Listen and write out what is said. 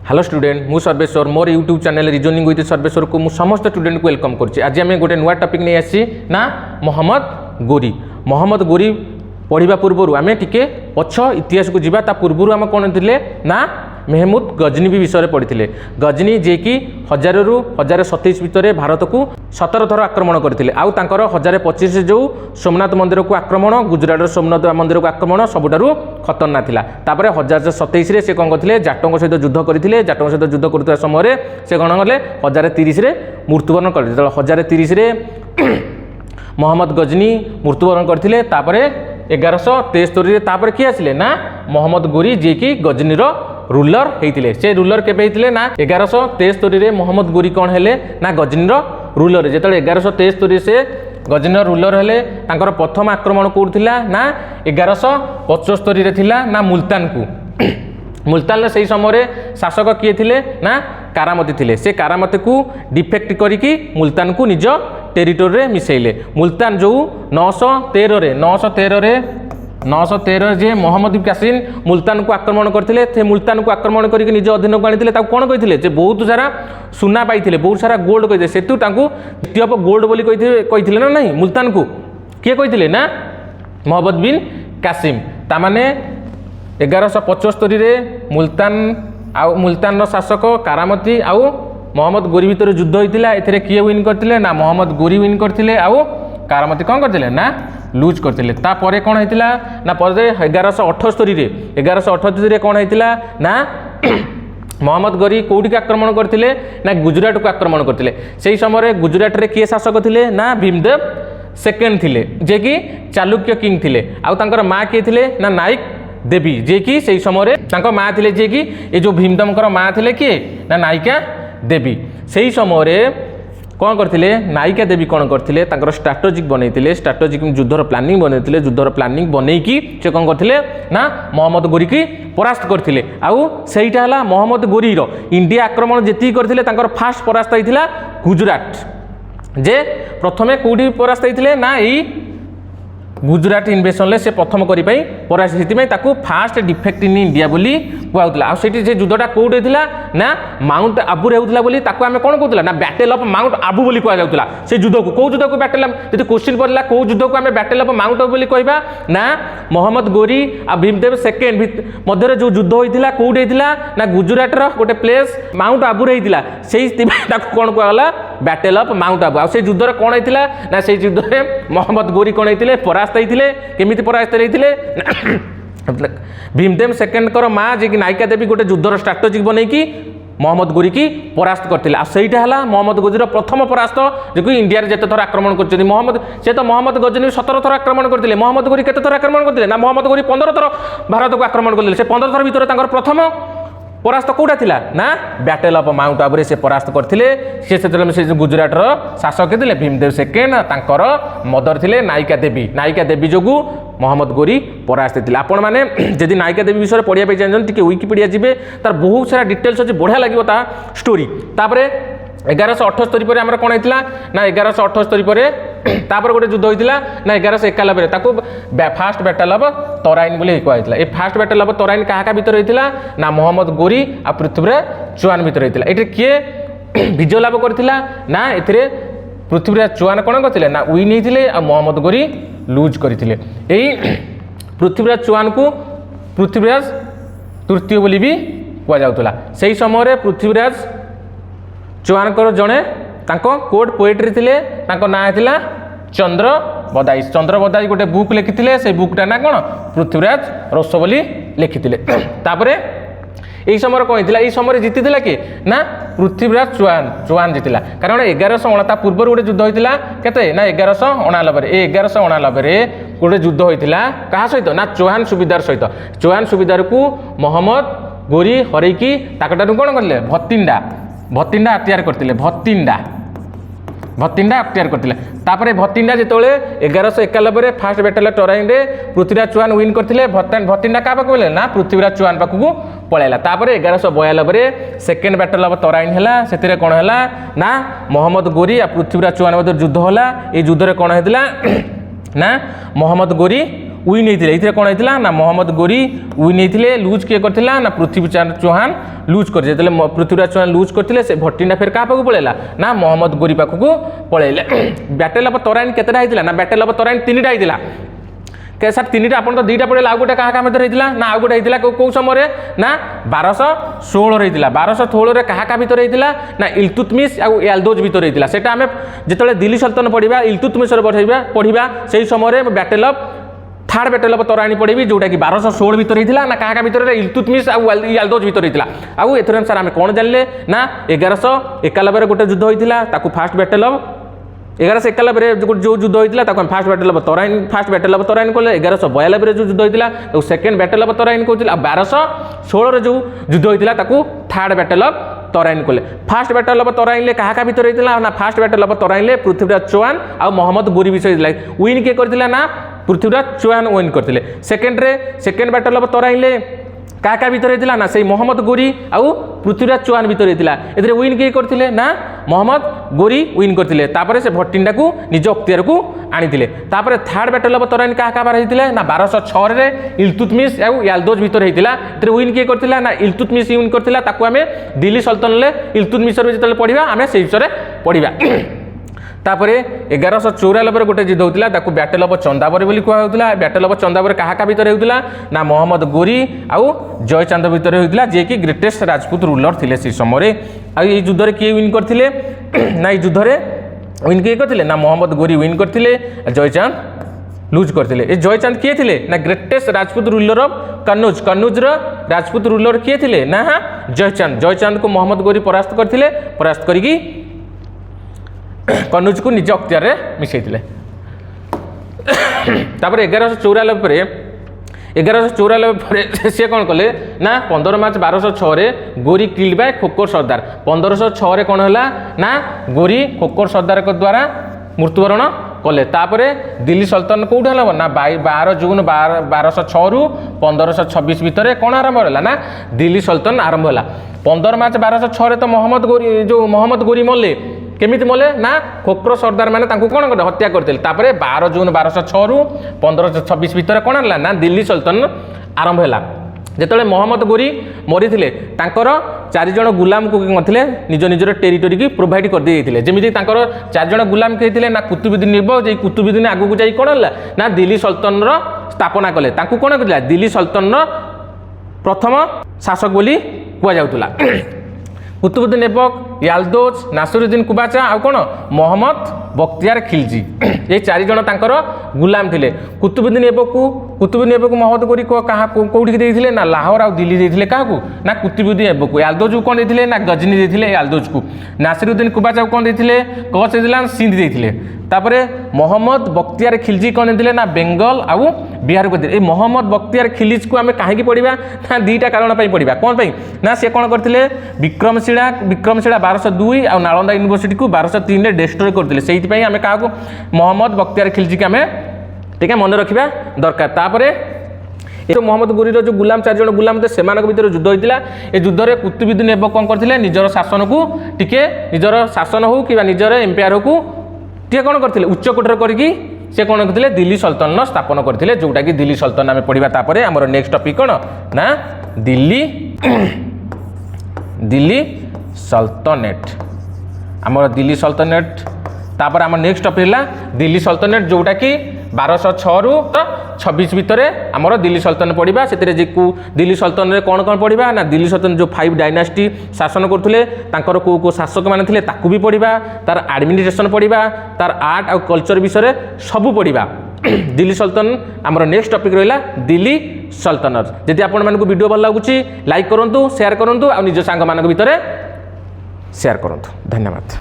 Hello student मु सर्वेश्वर मोर YouTube channel reasoning with Sarveshwar को मु समस्त स्टूडेंट को वेलकम करछि। आज आम गोटे नुआ टॉपिक नहीं आसी ना मोहम्मद गोरी पढ़ा पूर्व आम टिके पछ इतिहास को जीवा पूर्व आम कौन थे ना महमूद गजनी विषय पढ़ी थे। गजनी जे कि 1000 ରୁ 1027 भितर भारत को 17 थर आक्रमण करते 1025 जो सोमनाथ मंदिर को आक्रमण गुजरात सोमनाथ मंदिर को आक्रमण सबुठारु खतरनाक थिला। तापर 1027 से कौन करते जाटों सहित युद्ध करते। जाटों सहित युद्ध कर समय से कौन कले 1030 मृत्युवरण करते। 1030 मोहम्मद गजनी मृत्युवरण करते। 1173 किए आसिले ना मोहम्मद गोरी जे कि गजनीर रूलर होते। से रूलर केबे होते ना 1173 मोहम्मद गोरी कौन है ना गजनीर रूलर। जो 1173 से गजनीर रूलर हेले तांकर प्रथम आक्रमण कौट थिला ना 1175 थिला ना मुल्तान को। मुल्तान से समय शासक किए थिले ना कारामती थिले। से कारामती को डिफेक्ट करिकी मुल्तान को निज टेरिटोरी रे मिसेले। मुल्तान जो 913 जे मोहम्मद कासिम मुल्तान को आक्रमण करते। मुल्तान को आक्रमण करके निज अधीन को आनी कौन कहते बहुत सारा सुना पाई बहुत सारा गोल्ड कहते से सिटी ऑफ गोल्ड बोली कही ना नहीं मुल्तान को किए कहते ना मोहम्मद बिन कासिम। तामाने 1175 मुल्तान शासक कारामती आउ मोहम्मद गोरी भितर युद्ध होता। एथिरे किए विन करते ना मोहम्मद गोरी विन करते आउ कारामती कौन करते ना लूज करते। तापर कौन होता ना पर 1178 कौन होता ना मोहम्मद गोरी कौटी आक्रमण करते ना गुजरात को आक्रमण करते। से समय गुजरात रे किए शासक थे ना भीमदेव सेकेंड थे जे कि चालुक्य किंग थे। आउ माँ किए थे ना नाइक देवी जे कि से समय माँ थे जे कि ये जो भीमदेव माँ थे किए ना नायिका देवी। से समय कौन करते नायिका देवी कौन करते स्ट्राटेजिक बनते स्ट्राटेजिक युद्धर प्लानिंग बनते युद्धर प्लानिंग बनईकी से कौन करते ना मोहम्मद गोरी की परास्त करते। आउ सेटा है मोहम्मद गोरीर इंडिया आक्रमण जी करते फास्ट परास्त होता गुजरात। जे प्रथमे कौटी परास्त होते ना यही गुजरात इन्वेशन से प्रथम करी परास्त से फास्ट डिफेक्ट इन इंडिया बोली कहला। आउट से युद्धटा कौट होता ना माउंट आबू होता बोली आम कौन कहला ना बैटल ऑफ माउंट आबू बोली कहला। से युद्ध को कौ युद्ध को बैटल जी क्वेश्चन पड़ा कौ युद्ध को आम बैटल ऑफ माउंट आबू बोली कहबा ना मोहम्मद गोरी आ भीमदेव सेकेंड मध्य जो युद्ध होता कौट होता ना गुजरात गोटे प्लेस माउंट आबू होता से कौन कहला बैटल ऑफ माउंट आबू। से युद्धर कौन होता ना से युद्ध में मोहम्मद गोरी कौन होते परास्त होते केमी परास्त होते भीमदेव सेकेंड माँ जी नायिका देवी गोटे युद्धर स्ट्राटेजिक बनईकी मोहम्मद गोरी की परास्त करते। आईटा है मोहम्मद गोरीर प्रथम परास्त जो कि इंडिया जिते थर आक्रमण कर मोहम्मद से तो मोहम्मद गजनी 17 थर आक्रमण करते। मोहम्मद गोरी केते थर आक्रमण करते ना मोहम्मद गोरी 15 थर भारत को आक्रमण करते। से 15 थर भितर प्रथम परास्त कौटा थिला ना बैटल ऑफ माउंट आबू से परास्त करते। से गुजरात शासक थे भीमदेव सेकेंड तांकर मदर थे नायिका देवी। नायिका देवी जो मोहम्मद गोरी परास्त थे। आपण मैंने जदि नायिका देवी विषय पढ़ाई चाहिए विकिपीडिया जी तार बहुत सारा डिटेल्स अच्छे बढ़िया लगे स्टोरी। तापर 1178 पर आम कौन होता ना 1178 पर गोटे युद्ध होता ना 1191 फास्ट बैटल ऑफ तराइन बोली कहला। ये फास्ट बैटल ऑफ तराइन क्या भितर होता ना मोहम्मद गोरी आ पृथ्वीराज चौहान भितर होता। ये किए विजय लाभ करथिला ना ए पृथ्वीराज चौहान कौन करते ना विन होते आ मोहम्मद गोरी लूज करते। यही पृथ्वीराज चौहान को पृथ्वीराज तृतीय बोली भी कहुला। से समय पृथ्वीराज चौहान जड़े कोर्ट पोएट्री थे ना था चंद्र बदाई। चंद्र बदाई गोटे बुक लिखी से बुकटा ना कौन पृथ्वीराज रोष बोली लिखी। यही समय कौन होता यही समय जीति किए ना पृथ्वीराज चौहान जीतला। कारण 1189 पूर्व गोटे युद्ध होता के ना 1189 ये 1189 गोटे युद्ध होता क्या सहित ना चौहान सुबेदार सहित। चौहान सुबेदार को मोहम्मद गोरी हरईकी ताकू कौन करें भत्तिंडा अख्तियार करते। भत्तिंडा अख्तियार करते। तापर भत्तिंडा जो 1191 first battle Tarain Prithviraj Chauhan win करते। भत्तिंडा क्या पाक ना पृथ्वीराज चौहान पाखक पलैला। तापर 1192 सेकेंड बैटल ऑफ तराइन है से कौन है ना मोहम्मद गोरी आ पृथ्वीराज चौहान मध्य युद्ध होला। ये युद्ध कौन होता ना मोहम्मद गोरी विन होते ये कौन होता ना मोहम्मद गोरी विन होते लुज किए करता ना पृथ्वीराज चौहान लुज कर पृथ्वीराज चौहान लुज करते से भट्टिंडा फिर क्या पाक पलैला ना मोहम्मद गोरी पाखक पलैले बैटल ऑफ तराइन केतेटा होता ना बैटल ऑफ तराइन 3टा होता के सर 3टा आप तो 2टा पड़े आउ गोटे क्या मध्य होता ना आउ गोटे होता कौ समय ना 1216 होता 1216 क्या भितर होता ना इल्तुतमिश आउ याल्दोज भितर होता से आम जो दिल्ली सल्तनत पढ़ा इल्तुतमिश पढ़ा से समय battle of third battle of Tarain पढ़ी जोटा कि 1216 भितर होता ना क्या भितर इल्तुतमिश आउ याल्दोज भितर होता आउ एथर सर आम कौन जानले ना 1191 गोटे युद्ध होता फास्ट बैटल ऑफ 1191 जो युद्ध होता फास्ट बैटल ऑफ तराइन कहले 1192 जो युद्ध होता सेकेंड बैटल ऑफ तराइन कहते 1216 जो युद्ध होता थर्ड बैटल ऑफ तराइन कहले फास्ट बैटल ऑफ तराइन क्या भितर होता ना first battle of Tarain Prithviraj Chauhan और मोहम्मद गोरी विषय विन किए करते ना पृथ्वीराज चौहान विन करते सेकेंड बैटल ऑफ तराइन क्या भितर होता ना से मोहम्मद गोरी आउ पृथ्वीराज चौहान भितर होता ए विन किए करते ना मोहम्मद गोरी विन करते से भट्टिंडा को निज अख्तियार को आनी थर्ड बैटल ऑफ तराइन क्या होता ना 1206 इल्तुतमिश आउ याल्दोज भितर होता विन किए करते ना इल्तुतमिश विन करता आम दिल्ली सल्तनत इल्तुतमिश जो पढ़ा आम से विषय पढ़ा तापर 1194 गोटे युद्ध होता बैटल ऑफ चंदावर बोली कहला बैटल ऑफ चंदावर क्या भितर होता ना मोहम्मद गोरी आउ जयचांद भितर होता जे कि ग्रेटेस्ट राजपूत रूलर थे से समय आई युद्ध किए विन करते ना युद्ध विन किए करते ना मोहम्मद गोरी विन करते जयचांद लुज करते जयचांद किए थे ना greatest Rajput ruler of Kannauj Rajput ruler किए थे ना जयचांद को मोहम्मद गोरी परास्त करते परास्त करी कन्नौज को निज अख्तियार मिसई तापर 1194 सी कौन कले ना 15 मार्च 1206 गोरी किल्ड बाय खोखर सरदार 1506 कौन है ना गोरी खोखर सरदार द्वारा मृत्युवरण कले तापर दिल्ली सल्तन कौट है ना 12 जून 1206 रु 1526 भितर कौन आरंभ है ना दिल्ली सल्तन आरंभ है 15 मार्च 1206 तो मोहम्मद गोरी मल्ले केमिति मले ना खोखर सरदार मैंने कौन कर हत्या करते 12 जून 1206 रु 1526 भितर कौन है ना दिल्ली सल्तन आरंभ है जिते मोहम्मद गोरी मरी थे चार जन गुलाम को निज निजर टेरिटोरी की प्रोवाइड कर दिए जमी चार जन गुलाम किए ना कुतुबुद्दीन ऐबक कुतुबुद्दीन आगू जाई कौन है ना दिल्ली सल्तन स्थापना कले कौन कर दिल्ली सल्तन प्रथम शासक बोली कहुला कुतुबुद्दीन ऐबक याल्दोज नासिरुद्दीन कुबाचा आउ कौन मोहम्मद बख्तियार खिलजी ये चार जन गुलाम थे कुतुबुद्दीन ऐबक को मोहम्मद गोरी कौटी देते ना लाहौर आउ दिल्ली देते क्या ना कुतुबुद्दीन ऐबक को याल्दोज को कौन देते ना गजनी देते याल्दोज को नासिरुद्दीन कुबाचा को कौन देते कच देते सिंध देते तापर मोहम्मद बख्तियार खिलजी कौन देते ना बेंगल आउ बिहार को देते मोहम्मद बख्तियार खिलजी को आम कहीं पढ़ा ना 2टा कारण पढ़ा कौन ना सी कौन करते विक्रमशिला 1202 आउ नालंदा यूनिवर्सिटी को 1203 डिस्ट्रॉय करते से आम क्या मोहम्मद बख्तियार खिलजी के आम ठीक है मन रखा दरकार तापर ये मोहम्मद गोरी जो गुलाम 4 जन गुलाम थे से भर युद्ध होता है युद्ध में कुतुबुद्दीन ऐबक कौन करते निजर शासन को टिके निजर शासन हो कि निजर एम्पायर को टे कौन करते उच्चकोटर करके से कौन करते दिल्ली सल्तन स्थापन करते जोटा कि दिल्ली सल्तन आम पढ़ा तापर आमर नेक्स्ट टॉपिक कौन ना दिल्ली सल्तनेट आमर दिल्ली सल्तनेट तापर आम नेक्स्ट टॉपिक है दिल्ली सल्तनेट जोटा कि 1206 रु 26 भितर आमर दिल्ली सल्तन पढ़ा से दिल्ली सल्तन में कौन कौन पढ़ा ना दिल्ली सल्तन जो 5 डायनास्टी शासन करते कौ शासक मैंने भी पढ़ा तार एडमिनिस्ट्रेशन पढ़ा तार आर्ट आउ कल्चर विषय सबू पढ़ा दिल्ली सल्तन आमर नेक्स्ट टॉपिक रहा दिल्ली सल्तनत जदि आपण मानक वीडियो भल लगुच लाइक करूँ शेयर करूँ आ निज सांग मान भितर शेयर करूँ धन्यवाद।